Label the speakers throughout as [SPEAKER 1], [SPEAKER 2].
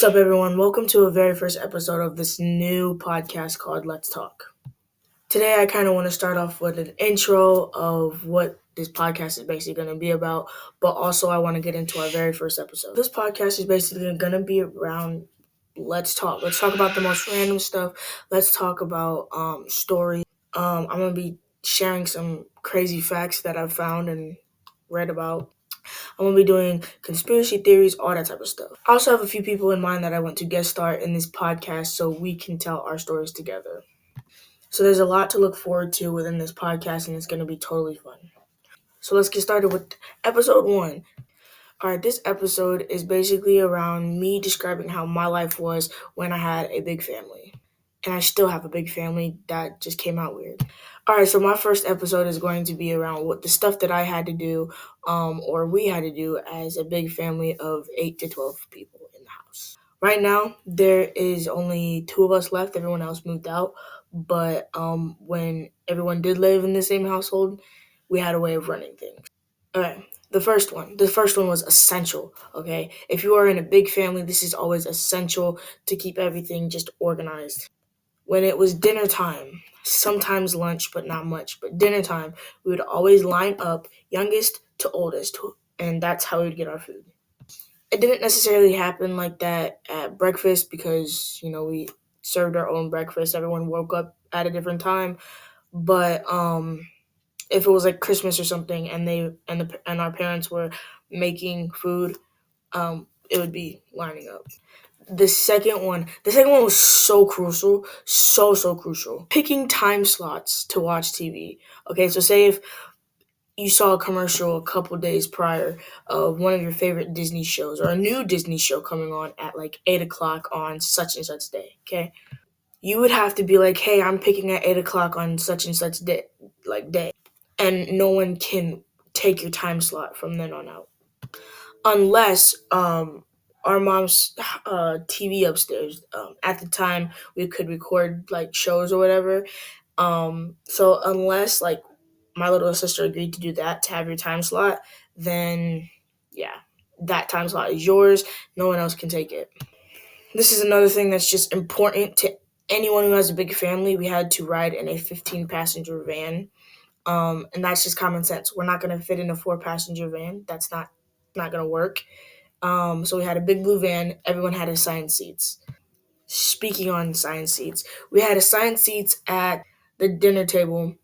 [SPEAKER 1] What's up, everyone? Welcome to a very first episode of this new podcast called Let's Talk. Today, I kind of want to start off with an intro of what this podcast is basically going to be about, but also I want to get into our very first episode. This podcast is basically going to be around Let's Talk. Let's talk about the most random stuff. Let's talk about stories. I'm going to be sharing some crazy facts that I've found and read about. I'm going to be doing conspiracy theories, all that type of stuff. I also have a few people in mind that I want to guest star in this podcast so we can tell our stories together. So there's a lot to look forward to within this podcast, and it's going to be totally fun. So let's get started with episode 1. All right, this episode is basically around me describing how my life was when I had a big family. And I still have a big family. That just came out weird. All right, so my first episode is going to be around what the stuff that I had to do, or we had to do as a big family of 8 to 12 people in the house. Right now, there is only 2 of us left. Everyone else moved out. But when everyone did live in the same household, we had a way of running things. All right. The first one was essential, okay? If you are in a big family, this is always essential to keep everything just organized. When it was dinner time, sometimes lunch, but not much, but dinner time, we would always line up youngest to oldest, and that's how we would get our food. It didn't necessarily happen like that at breakfast because, we served our own breakfast. Everyone woke up at a different time, but if it was like Christmas or something and our parents were making food, it would be lining up. The second one was so crucial, so crucial. Picking time slots to watch TV. Okay, so say if you saw a commercial a couple days prior of one of your favorite Disney shows or a new Disney show coming on at like 8 o'clock on such and such day, okay? You would have to be like, hey, I'm picking at 8 o'clock on such and such day. And no one can take your time slot from then on out. Unless our mom's TV upstairs. At the time, we could record like shows or whatever. So unless like my little sister agreed to do that to have your time slot, then yeah, that time slot is yours. No one else can take it. This is another thing that's just important to anyone who has a big family. We had to ride in a 15-passenger van. And that's just common sense. We're not going to fit in a 4-passenger van. That's not going to work. So we had a big blue van. Everyone had assigned seats. Speaking on assigned seats, we had assigned seats at the dinner table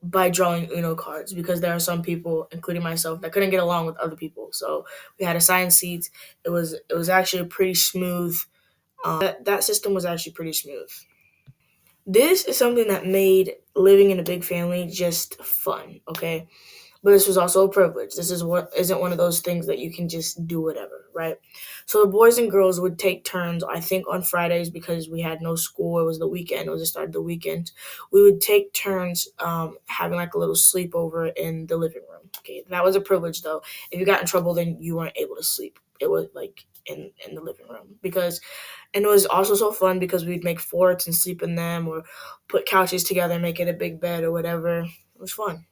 [SPEAKER 1] by drawing Uno cards because there are some people, including myself, that couldn't get along with other people. So we had assigned seats. It was actually pretty smooth. That system was actually pretty smooth. This is something that made living in a big family just fun, okay? But this was also a privilege. This isn't one of those things that you can just do whatever, right? So the boys and girls would take turns, I think on Fridays because we had no school. It was the weekend. It was the start of the weekend. We would take turns having like a little sleepover in the living room. Okay, that was a privilege though. If you got in trouble, then you weren't able to sleep. It was like in the living room and it was also so fun because we'd make forts and sleep in them or put couches together and make it a big bed or whatever. It was fun.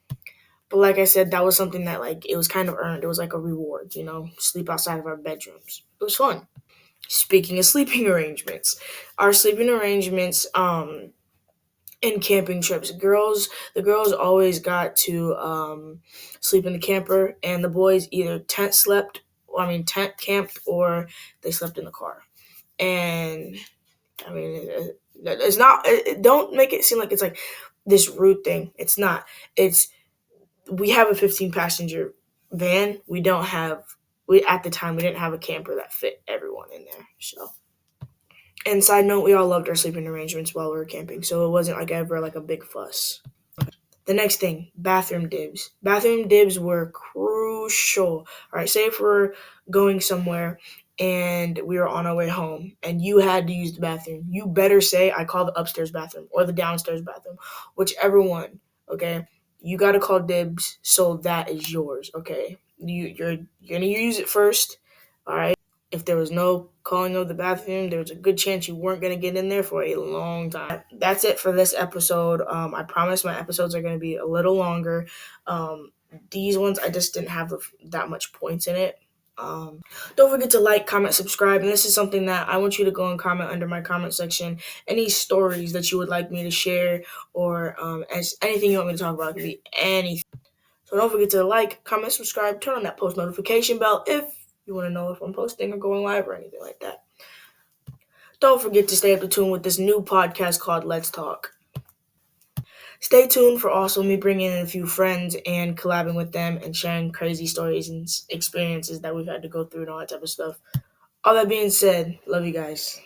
[SPEAKER 1] But like I said, that was something that like it was kind of earned. It was like a reward, sleep outside of our bedrooms. It was fun. Speaking of sleeping arrangements, our sleeping arrangements in camping trips, the girls always got to sleep in the camper, and the boys either tent camped or they slept in the car. And I mean, it's not. Don't make it seem like it's like this rude thing. It's not. We have a 15-passenger van. At the time, we didn't have a camper that fit everyone in there. So, and side note, we all loved our sleeping arrangements while we were camping, so it wasn't like ever like a big fuss. The next thing, bathroom dibs. Bathroom dibs were crucial. All right, say if we're going somewhere and we were on our way home and you had to use the bathroom, you better say, I call the upstairs bathroom or the downstairs bathroom, whichever one, okay? You got to call dibs, so that is yours, okay? You're going to use it first, all right? If there was no calling of the bathroom, there was a good chance you weren't going to get in there for a long time. That's it for this episode. I promise my episodes are going to be a little longer. These ones, I just didn't have that much points in it. Don't forget to like, comment, subscribe, and this is something that I want you to go and comment under my comment section. Any stories that you would like me to share, or as anything you want me to talk about, it could be anything. So don't forget to like, comment, subscribe, turn on that post notification bell if you want to know if I'm posting or going live or anything like that. Don't forget to stay up to tune with this new podcast called Let's Talk. Stay tuned for also me bringing in a few friends and collabing with them and sharing crazy stories and experiences that we've had to go through and all that type of stuff. All that being said, love you guys.